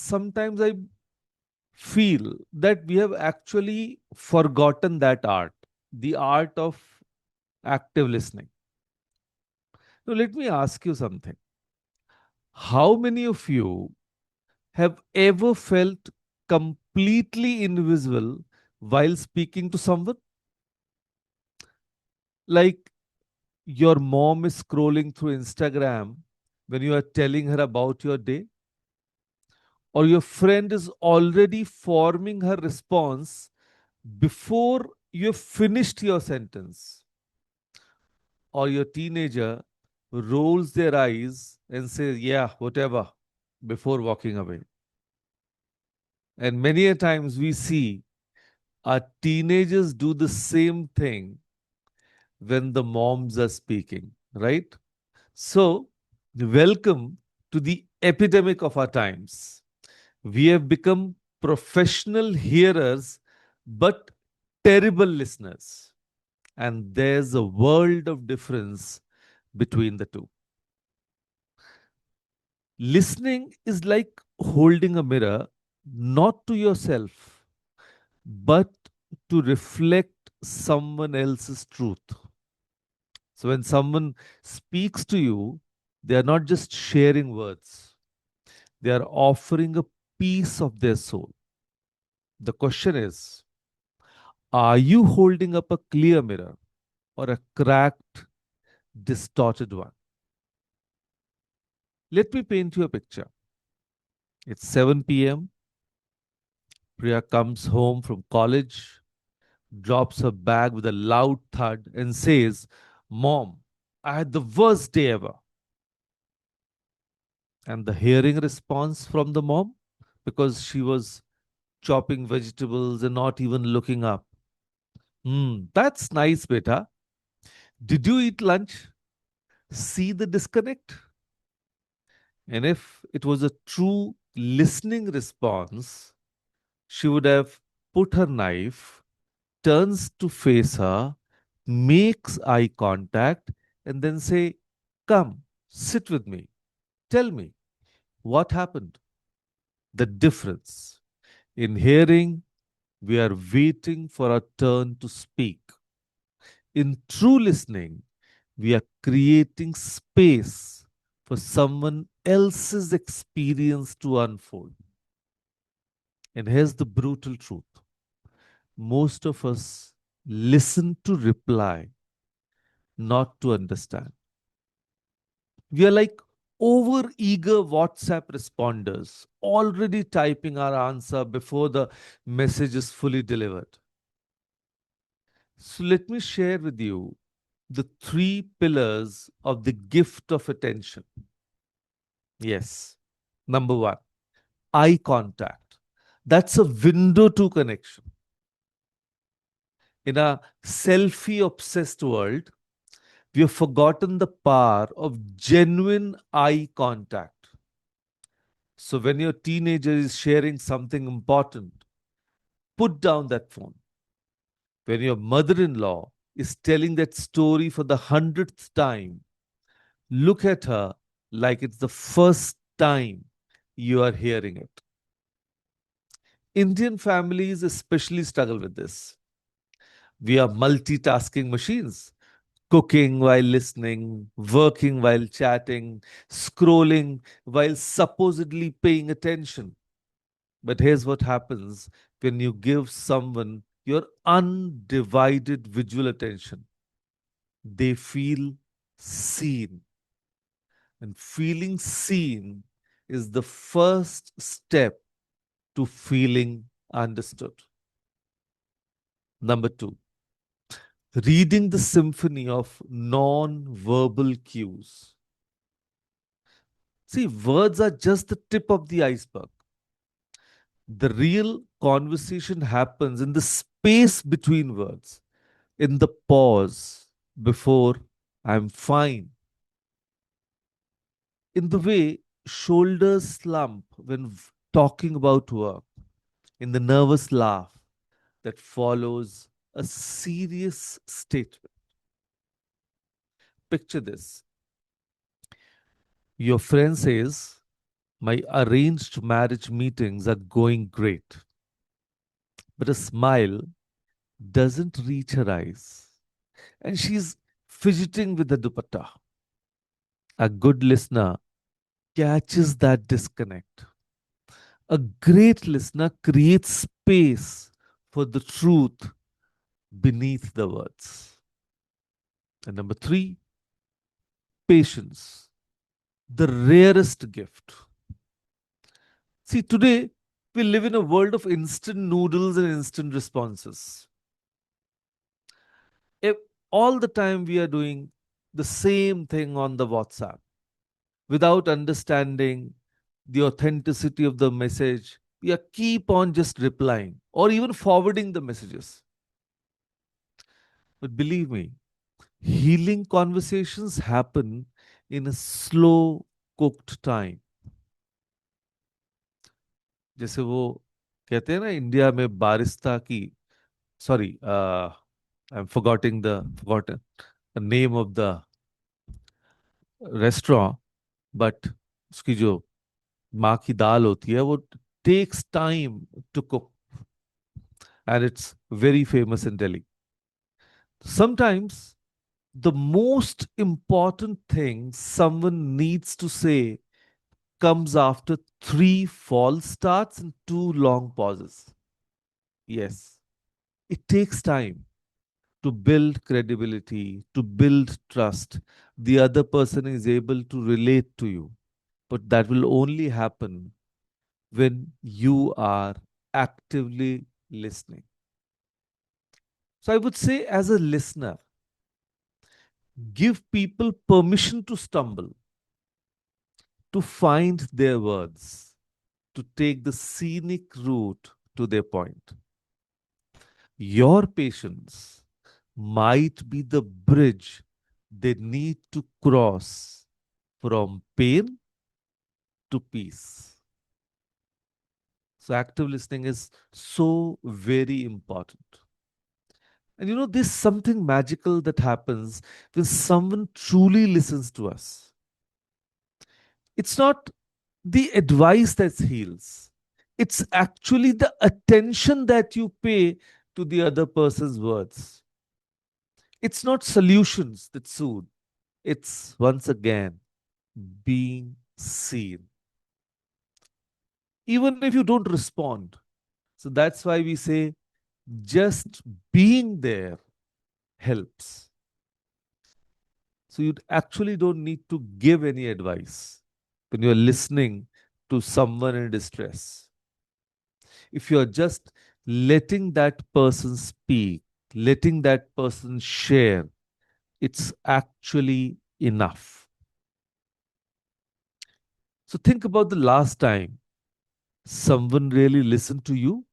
sometimes I feel that we have actually forgotten that art, the art of active listening. Now, let me ask you something. How many of you have ever felt completely invisible while speaking to someone? Like your mom is scrolling through Instagram when you are telling her about your day, or your friend is already forming her response before you have finished your sentence, or your teenager rolls their eyes and says, "Yeah, whatever," before walking away. And many a times we see our teenagers do the same thing when the moms are speaking, right? So, welcome to the epidemic of our times. We have become professional hearers, but terrible listeners. And there's a world of difference between the two. Listening is like holding a mirror, not to yourself, but to reflect someone else's truth. So when someone speaks to you, they are not just sharing words, they are offering a piece of their soul. The question is, are you holding up a clear mirror or a cracked, distorted one? Let me paint you a picture. It's 7 p.m. Priya comes home from college, drops her bag with a loud thud, and says, "Mom, I had the worst day ever." And the hearing response from the mom, because she was chopping vegetables and not even looking up. That's nice, beta. Did you eat lunch? See the disconnect? And if it was a true listening response, she would have put her knife, turns to face her, makes eye contact, and then say, "Come, sit with me. Tell me what happened." The difference in hearing, we are waiting for our turn to speak. In true listening, we are creating space for someone else's experience to unfold. And here's the brutal truth: most of us listen to reply, not to understand. We are like over eager WhatsApp responders, already typing our answer before the message is fully delivered. So let me share with you the three pillars of the gift of attention. Yes. Number one, eye contact. That's a window to connection. In a selfie obsessed world, we have forgotten the power of genuine eye contact. So when your teenager is sharing something important, put down that phone. When your mother in law is telling that story for the 100th time, look at her like it's the first time you are hearing it. Indian families especially struggle with this. We are multitasking machines, cooking while listening, working while chatting, scrolling while supposedly paying attention. But here's what happens when you give someone your undivided visual attention: they feel seen. And feeling seen is the first step to feeling understood. Number two, reading the symphony of non verbal cues. See, words are just the tip of the iceberg. The real conversation happens in the space between words, in the pause before "I'm fine," in the way shoulders slump when talking about work, in the nervous laugh that follows a serious statement. Picture this: your friend says, My arranged marriage meetings are going great, but a smile doesn't reach her eyes, and she's fidgeting with the dupatta. A good listener catches that disconnect. A great listener creates space for the truth beneath the words. And number three, patience, the rarest gift. See, today we live in a world of instant noodles and instant responses. If all the time we are doing the same thing on the WhatsApp without understanding the authenticity of the message, we are keep on just replying or even forwarding the messages. But believe me, healing conversations happen in a slow cooked time. जैसे वो कहते हैं ना India में barista की sorry I am forgotten the name of the restaurant, but उसकी जो माँ की दाल होती है वो takes time to cook, and it's very famous in Delhi. Sometimes the most important thing someone needs to say comes after three false starts and two long pauses. Yes, it takes time to build credibility, to build trust. The other person is able to relate to you, but that will only happen when you are actively listening. So I would say, as a listener, give people permission to stumble, to find their words, to take the scenic route to their point. Your patience might be the bridge they need to cross from pain to peace. So, active listening is so very important. And there's something magical that happens when someone truly listens to us. It's not the advice that heals, it's actually the attention that you pay to the other person's words. It's not solutions that soothe, it's once again being seen, even if you don't respond. So that's why we say just being there helps. So you actually don't need to give any advice when you're listening to someone in distress. If you're just letting that person speak, letting that person share, it's actually enough. So think about the last time someone really listened to you,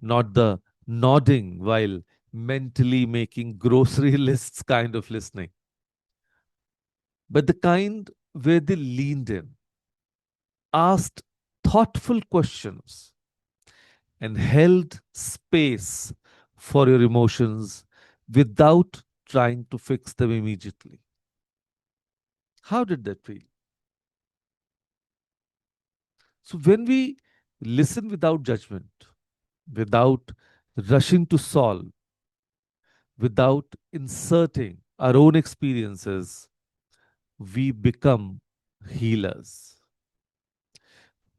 not the nodding while mentally making grocery lists kind of listening, but the kind where they leaned in, asked thoughtful questions, and held space for your emotions without trying to fix them immediately. How did that feel? So, when we listen without judgment, without rushing to solve, without inserting our own experiences, we become healers.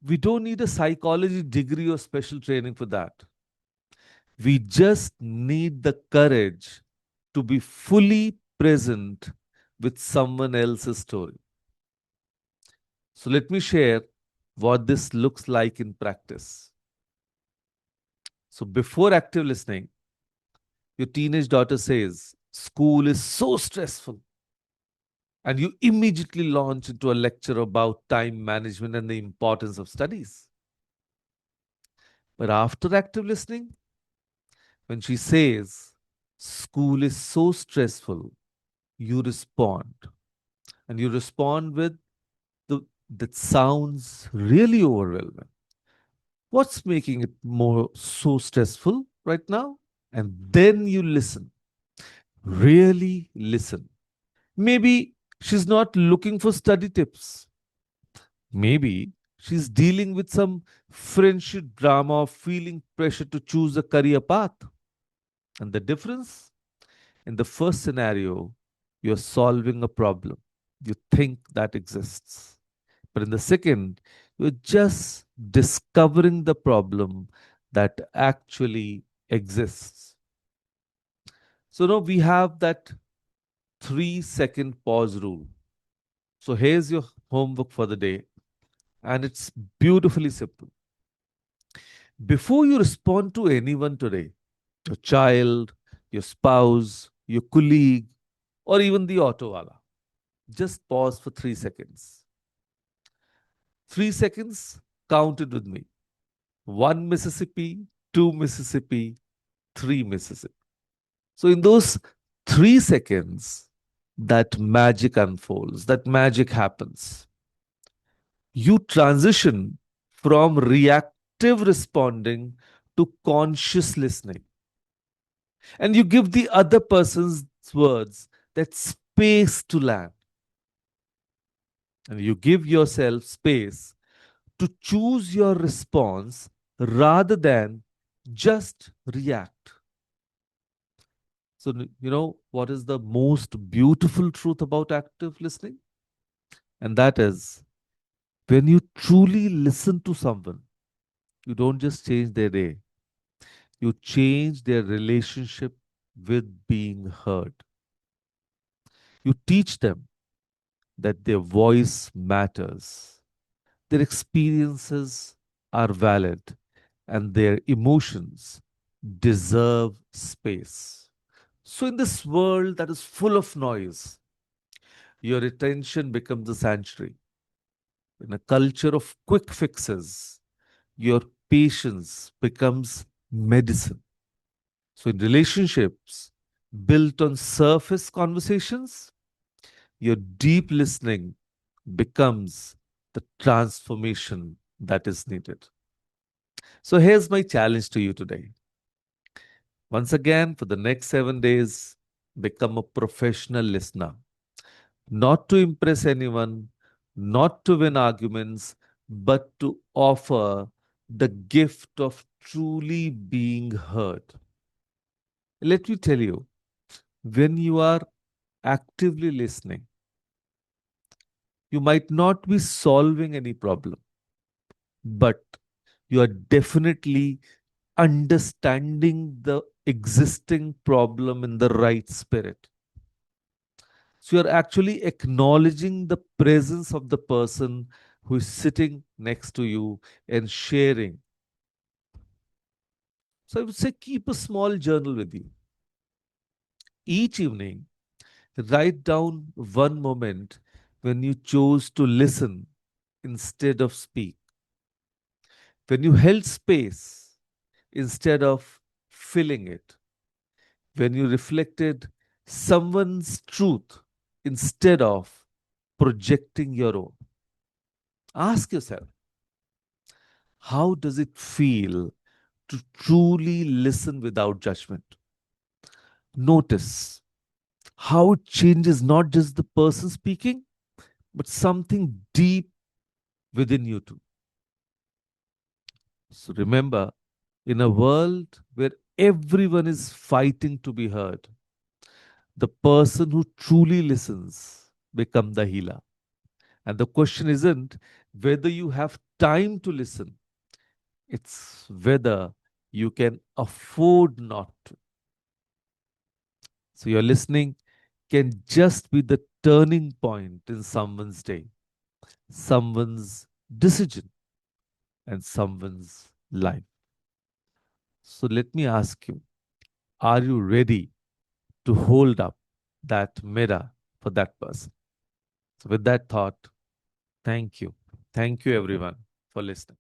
We don't need a psychology degree or special training for that. We just need the courage to be fully present with someone else's story. So, let me share what this looks like in practice. So, before active listening, your teenage daughter says, "School is so stressful." And you immediately launch into a lecture about time management and the importance of studies. But after active listening, when she says, "School is so stressful," you respond. And you respond with that sounds really overwhelming. What's making it more so stressful right now? And then you listen, really listen. Maybe she's not looking for study tips. Maybe she's dealing with some friendship drama or feeling pressure to choose a career path. And the difference? In the first scenario, you're solving a problem. You think that exists. But in the second, you're just discovering the problem that actually exists. So now we have that 3-second pause rule. So here's your homework for the day, and it's beautifully simple. Before you respond to anyone today, your child, your spouse, your colleague, or even the auto wala, just pause for 3 seconds. 3 seconds, count it with me. One Mississippi, two Mississippi, three Mississippi. So in those 3 seconds, that magic unfolds, that magic happens. You transition from reactive responding to conscious listening. And you give the other person's words that space to land. And you give yourself space to choose your response rather than just react. So, you know what is the most beautiful truth about active listening? And that is when you truly listen to someone, you don't just change their day, you change their relationship with being heard. You teach them that their voice matters, their experiences are valid, and their emotions deserve space. So, in this world that is full of noise, your attention becomes a sanctuary. In a culture of quick fixes, your patience becomes medicine. So, in relationships built on surface conversations, your deep listening becomes the transformation that is needed. So, here's my challenge to you today. Once again, for the next 7 days, become a professional listener, not to impress anyone, not to win arguments, but to offer the gift of truly being heard. Let me tell you, when you are actively listening, you might not be solving any problem, but you are definitely understanding the existing problem in the right spirit. So you're actually acknowledging the presence of the person who is sitting next to you and sharing. So I would say keep a small journal with you. Each evening, write down one moment when you chose to listen instead of speak, when you held space instead of filling it, when you reflected someone's truth instead of projecting your own. Ask yourself, how does it feel to truly listen without judgment? Notice how it changes not just the person speaking, but something deep within you too. So remember, in a world where everyone is fighting to be heard, the person who truly listens become the healer. And the question isn't whether you have time to listen, it's whether you can afford not to. So your listening can just be the turning point in someone's day, someone's decision, and someone's life. So let me ask you, are you ready to hold up that mirror for that person? So, with that thought, thank you. Thank you, everyone, for listening.